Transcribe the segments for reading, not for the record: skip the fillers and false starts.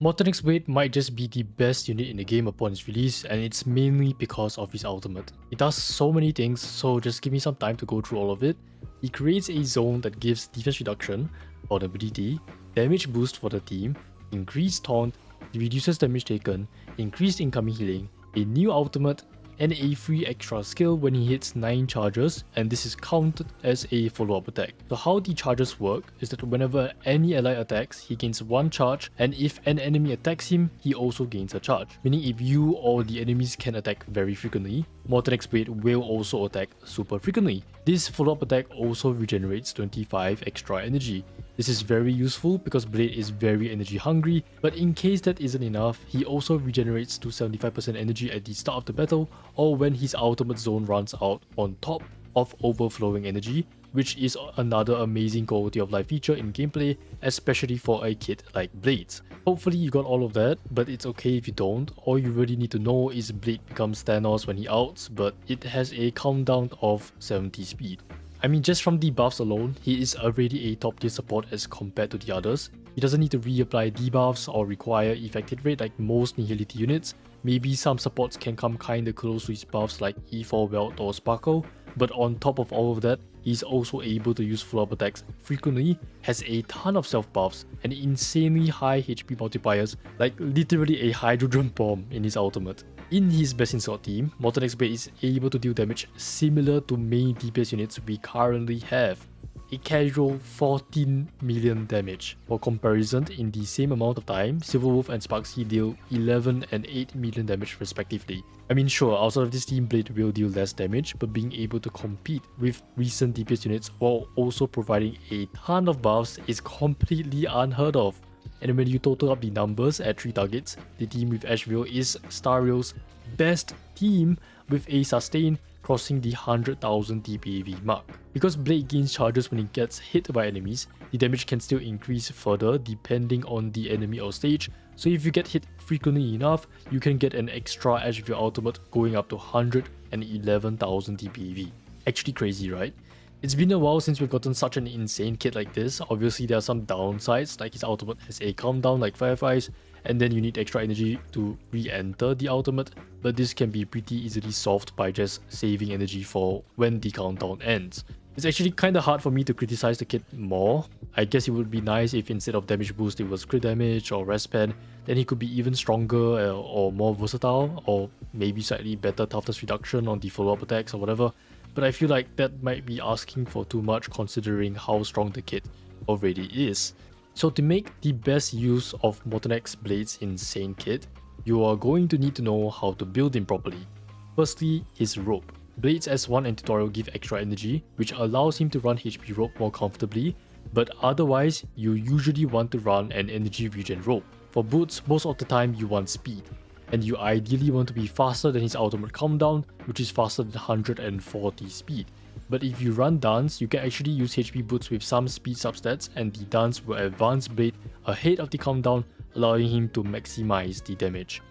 Mortenax Blade might just be the best unit in the game upon its release, and it's mainly because of his ultimate. It does so many things, so just give me some time to go through all of it. He creates a zone that gives defense reduction, vulnerability, damage boost for the team, increased taunt, reduces damage taken, increased incoming healing, a new ultimate, and a free extra skill when he hits 9 charges, and this is counted as a follow-up attack. So how the charges work is that whenever any ally attacks, he gains 1 charge, and if an enemy attacks him, he also gains a charge. Meaning if you or the enemies can attack very frequently, Mortenax Blade will also attack super frequently. This follow-up attack also regenerates 25 extra energy. This is very useful because Blade is very energy hungry, but in case that isn't enough, he also regenerates to 75% energy at the start of the battle or when his ultimate zone runs out, on top of overflowing energy, which is another amazing quality of life feature in gameplay, especially for a kit like Blades. Hopefully you got all of that, but it's okay if you don't. All you really need to know is Blade becomes Thanos when he outs, but it has a countdown of 70 speed. I mean, just from the buffs alone, he is already a top tier support as compared to the others. He doesn't need to reapply debuffs or require effective rate like most Nihility units. Maybe some supports can come kinda close to his buffs like E4 Welt or Sparkle, but on top of all of that, he's also able to use follow-up attacks frequently, has a ton of self buffs, and insanely high HP multipliers, like literally a hydrogen bomb in his ultimate. In his best in slot team, Mortenax Blade is able to deal damage similar to main DPS units we currently have. A casual 14 million damage. For comparison, in the same amount of time, Silverwolf and Sparksy deal 11 and 8 million damage respectively. I mean sure, outside of this team, Blade will deal less damage, but being able to compete with recent DPS units while also providing a ton of buffs is completely unheard of. And when you total up the numbers at 3 targets, the team with Asheville is Star Rail's best team with a sustain crossing the 100,000 DPAV mark. Because Blade gains charges when it gets hit by enemies, the damage can still increase further depending on the enemy or stage, so if you get hit frequently enough, you can get an extra Asheville ultimate going up to 111,000 DPAV. Actually crazy, right? It's been a while since we've gotten such an insane kit like this. Obviously there are some downsides, like his ultimate has a countdown like Fireflies, and then you need extra energy to re-enter the ultimate, but this can be pretty easily solved by just saving energy for when the countdown ends. It's actually kinda hard for me to criticize the kit more. I guess it would be nice if instead of damage boost it was crit damage or rest pen, then he could be even stronger or more versatile, or maybe slightly better toughness reduction on the follow-up attacks or whatever. But I feel like that might be asking for too much considering how strong the kit already is. So to make the best use of Mortenax Blade's insane kit, you are going to need to know how to build him properly. Firstly, his rope. Blades S1 and tutorial give extra energy, which allows him to run HP rope more comfortably, but otherwise you usually want to run an energy regen rope. For boots, most of the time you want speed, and you ideally want to be faster than his ultimate countdown, which is faster than 140 speed. But if you run dance, you can actually use HP boots with some speed substats, and the dance will advance Blade ahead of the countdown, allowing him to maximize the damage.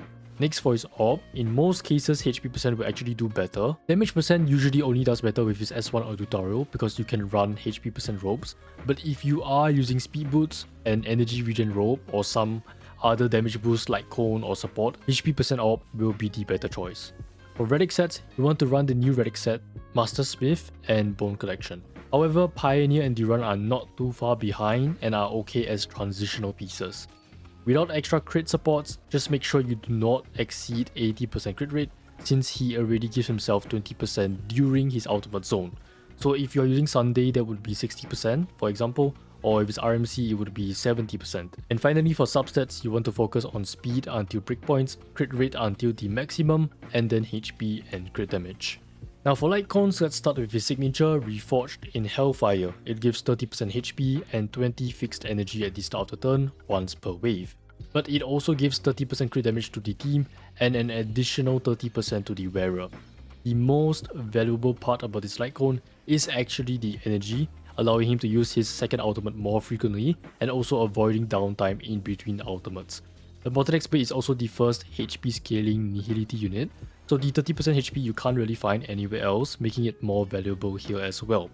Next, for his orb, in most cases HP percent will actually do better. Damage percent usually only does better with his S1 or tutorial because you can run HP percent ropes, but if you are using speed boots, an energy regen rope, or some other damage boost like cone or support, HP percent orb will be the better choice. For relic sets, you want to run the new relic set, Master Smith, and Bone Collection. However, Pioneer and Duran are not too far behind and are okay as transitional pieces. Without extra crit supports, just make sure you do not exceed 80% crit rate since he already gives himself 20% during his ultimate zone. So if you're using Sunday, that would be 60% for example, or if it's RMC, it would be 70%. And finally, for substats, you want to focus on speed until breakpoints, crit rate until the maximum, and then HP and crit damage. Now for light cones, let's start with his signature, Reforged in Hellfire. It gives 30% HP and 20 fixed energy at the start of the turn, once per wave. But it also gives 30% crit damage to the team and an additional 30% to the wearer. The most valuable part about this light cone is actually the energy, allowing him to use his second ultimate more frequently and also avoiding downtime in between ultimates. The Mortenax Blade is also the first HP scaling Nihility unit, so the 30% HP you can't really find anywhere else, making it more valuable here as well.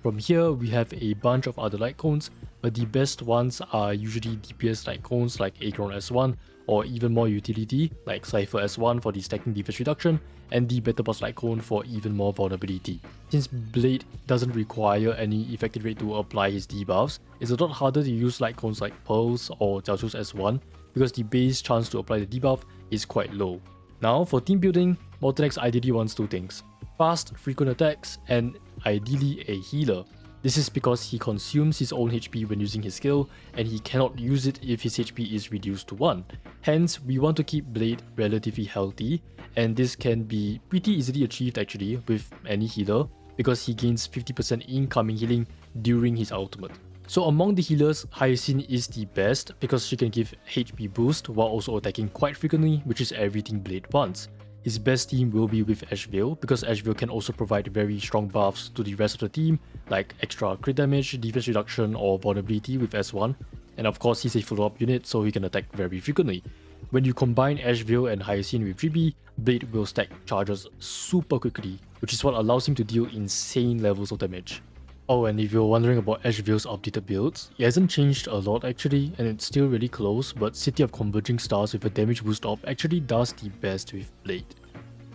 From here, we have a bunch of other light cones, but the best ones are usually DPS icons like Acheron S1, or even more utility like Cypher S1 for the stacking defense reduction, and the better boss icon for even more vulnerability. Since Blade doesn't require any effective rate to apply his debuffs, it's a lot harder to use icons like Pearls or Jiaochu's S1 because the base chance to apply the debuff is quite low. Now for team building, Mortenax ideally wants two things: fast, frequent attacks, and ideally a healer. This is because he consumes his own HP when using his skill, and he cannot use it if his HP is reduced to 1. Hence, we want to keep Blade relatively healthy, and this can be pretty easily achieved actually with any healer, because he gains 50% incoming healing during his ultimate. So among the healers, Hyacinth is the best because she can give HP boost while also attacking quite frequently, which is everything Blade wants. His best team will be with Ashvale because Ashvale can also provide very strong buffs to the rest of the team, like extra crit damage, defense reduction, or vulnerability with S1. And of course, he's a follow-up unit, so he can attack very frequently. When you combine Ashvale and Hyacinth with 3B, Blade will stack charges super quickly, which is what allows him to deal insane levels of damage. Oh, and if you're wondering about Ashvale's updated builds, it hasn't changed a lot actually, and it's still really close, but City of Converging Stars with a damage boost op actually does the best with Blade.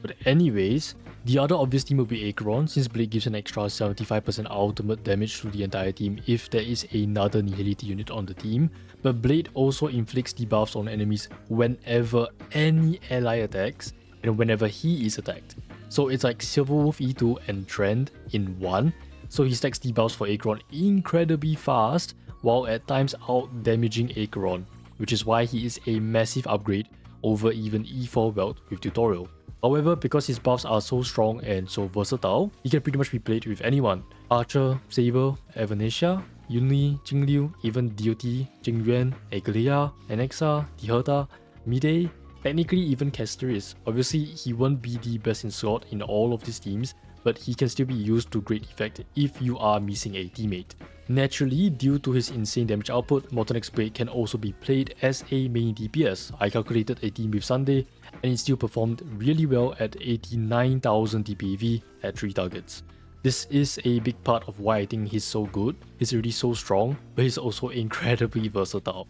But anyways, the other obvious team will be Acheron, since Blade gives an extra 75% ultimate damage to the entire team if there is another Nihility unit on the team, but Blade also inflicts debuffs on enemies whenever any ally attacks, and whenever he is attacked. So it's like Silverwolf E2 and Trend in one. So he stacks debuffs for Acheron incredibly fast, while at times out-damaging Acheron, which is why he is a massive upgrade over even E4 Welt with Tutorial. However, because his buffs are so strong and so versatile, he can pretty much be played with anyone. Archer, Saber, Evanesia, Yunli, Jingliu, even DOT, Jingyuan, Eglea, Anexa, Tiherta, Midday, technically even Casteris. Obviously, he won't be the best in slot in all of these teams, but he can still be used to great effect if you are missing a teammate. Naturally, due to his insane damage output, Mortenax Blade can also be played as a main DPS. I calculated a team with Sunday, and it still performed really well at 89,000 DPV at 3 targets. This is a big part of why I think he's so good. He's already so strong, but he's also incredibly versatile.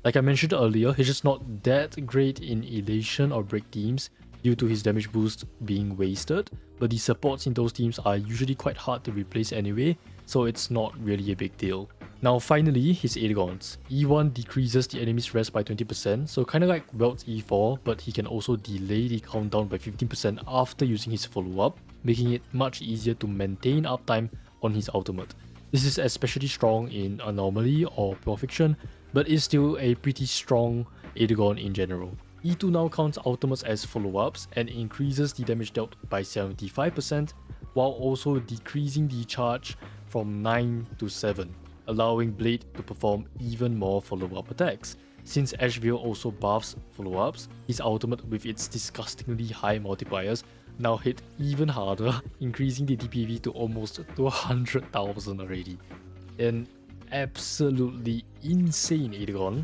Like I mentioned earlier, he's just not that great in Elation or Break teams due to his damage boost being wasted, but the supports in those teams are usually quite hard to replace anyway, so it's not really a big deal. Now finally, his Eidolons. E1 decreases the enemy's rest by 20%, so kinda like Welt's E4, but he can also delay the countdown by 15% after using his follow-up, making it much easier to maintain uptime on his ultimate. This is especially strong in Anomaly or Pure Fiction, but is still a pretty strong Eidolon in general. E2 now counts ultimates as follow-ups and increases the damage dealt by 75%, while also decreasing the charge from 9 to 7, allowing Blade to perform even more follow-up attacks. Since Ashvale also buffs follow-ups, his ultimate with its disgustingly high multipliers now hit even harder, increasing the DPV to almost 200,000 already. An absolutely insane Eidolon,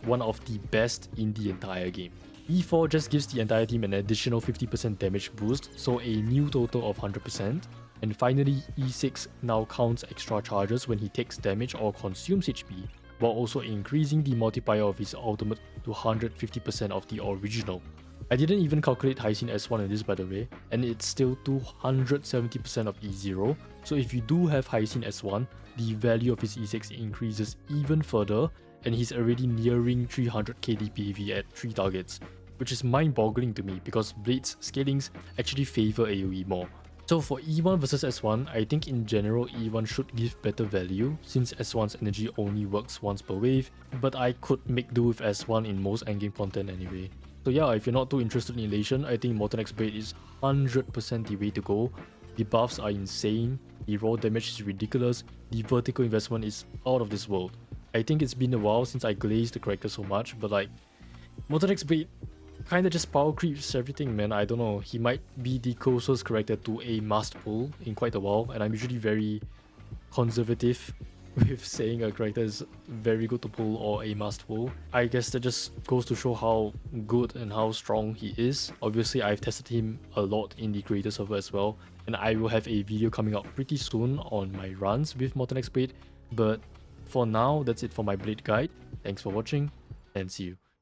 one of the best in the entire game. E4 just gives the entire team an additional 50% damage boost, so a new total of 100%. And finally, E6 now counts extra charges when he takes damage or consumes HP, while also increasing the multiplier of his ultimate to 150% of the original. I didn't even calculate Hyacinth S1 in this by the way, and it's still 270% of E0, so if you do have Hyacinth S1, the value of his E6 increases even further, and he's already nearing 300k DPV at 3 targets, which is mind-boggling to me because Blade's scalings actually favor AoE more. So for E1 versus S1, I think in general E1 should give better value since S1's energy only works once per wave, but I could make do with S1 in most endgame content anyway. So yeah, if you're not too interested in Elation, I think Mortenax Blade is 100% the way to go. The buffs are insane, the raw damage is ridiculous, the vertical investment is out of this world. I think it's been a while since I glazed the character so much, but like, Mortenax Blade kinda just power creeps everything, man. I don't know, he might be the closest character to a must pull in quite a while, and I'm usually very conservative with saying a character is very good to pull or a must pull. I guess that just goes to show how good and how strong he is. Obviously, I've tested him a lot in the creator server as well, and I will have a video coming out pretty soon on my runs with Mortenax Blade, but for now, that's it for my blade guide. Thanks for watching, and see you.